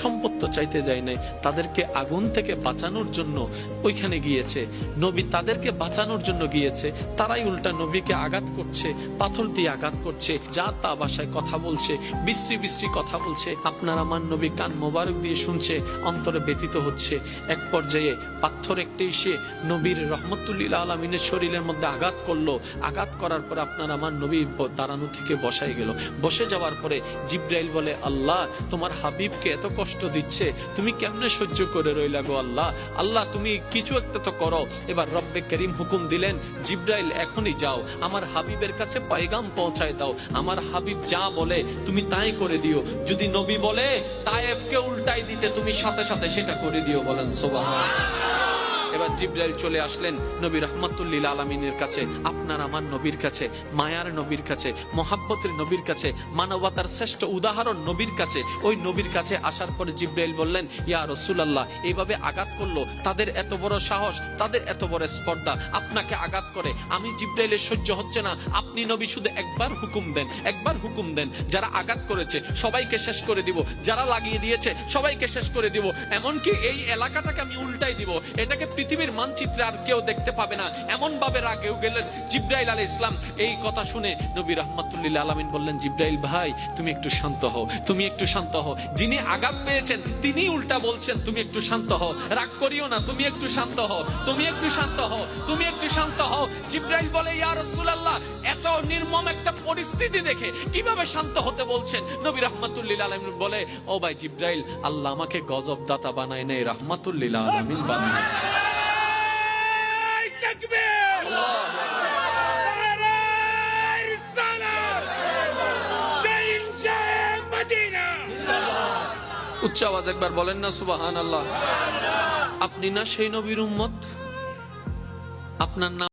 সম্পদ তো চাইতে যায় নাই, তাদেরকে আগুন থেকে বাঁচানোর জন্য ওইখানে গিয়েছে। নবী তাদেরকে বাঁচানোর জন্য গিয়েছে, তারাই উল্টা নবীকে আঘাত করছে, পাথর দিয়ে আঘাত করছে, যা তা ভাষায় কথা বলছে, বিশ্রী বিশ্রী কথা বলছে। আপনার আমার নবী কান মোবারক দিয়ে শুনছে, অন্তরে ব্যথিত হচ্ছে। এক পর্যায়ে পাথর একটা এসে নবীর রহমতুল্লিল আলমিনের শরীরের মধ্যে আঘাত করলো। আঘাত করার পর আপনার আমার নবী দাঁড়ানো থেকে বসাই গেল। বসে যাওয়ার পরে জিব্রাইল বলে, আল্লাহ তোমার হাবিবকে এত কষ্ট দিচ্ছে, তুমি কেমনে সহ্য করে রইলা গো আল্লাহ? আল্লাহ তুমি কিছু একটা তো করো। এবার রব্বে করিম হুকুম দিলেন, জিব্রাইল এখনই যাও, আমার হাবিবের কাছে পয়গাম পৌঁছায় দাও। আমার হাবিব যা বলে তুমি তাই করে দিও। যদি নবী বলে তায়েফকে উল্টাই দিতে, তুমি সাথে সাথে সেটা করে দিও। বলেন সুবহানাল্লাহ। এবার জিব্রাইল চলে আসলেন নবী রহমতুল্লিল আলমিনের কাছে, আপনার আমার নবীর কাছে, মায়ার নবীর কাছে, মহাব্বতের নবীর কাছে, মানবতার শ্রেষ্ঠ উদাহরণ নবীর কাছে। ওই নবীর কাছে আসার পরে জিব্রাইল বললেন, ইয়া রাসূলুল্লাহ, এইভাবে আঘাত করলো, তাদের এত বড় সাহস, তাদের এত বড় স্পর্ধা, আপনাকে আঘাত করে। আমি জিব্রাইলের সহ্য হচ্ছে না, আপনি নবী শুধু একবার হুকুম দেন, একবার হুকুম দেন। যারা আঘাত করেছে সবাইকে শেষ করে দিব, যারা লাগিয়ে দিয়েছে সবাইকে শেষ করে দিব, এমনকি এই এলাকাটাকে আমি উল্টাই দিব, এটাকে পৃথিবীর মানচিত্রে আর কেউ দেখতে পাবে না, এমন ভাবে রাগেও গেলেন জিব্রাইল আলাইহিস সালাম। এই কথা শুনে নবী রাহমাতুল্লিল আলামিন বললেন, জিব্রাইল ভাই তুমি একটু শান্ত হও, তুমি একটু শান্ত হও। যিনি আঘাত পেয়েছেন তিনি উল্টা বলছেন তুমি একটু শান্ত হও, রাগ করিও না, তুমি একটু শান্ত হও, তুমি একটু শান্ত হও, তুমি একটু শান্ত হও। জিব্রাইল বলে, ইয়া রাসূলুল্লাহ, এত নির্মম একটা পরিস্থিতি দেখে কিভাবে শান্ত হতে বলছেন? নবী রাহমাতুল্লিল আলামিন বলে, ও ভাই জিব্রাইল, আল্লাহ আমাকে গজব দাতা বানায় নাই, রাহমাতুল্লিল আলামিন বানায়। উচ্চ আওয়াজ একবার বলেন না সুবহানাল্লাহ। আপনি না সেই নবীর উম্মত? আপনার নাম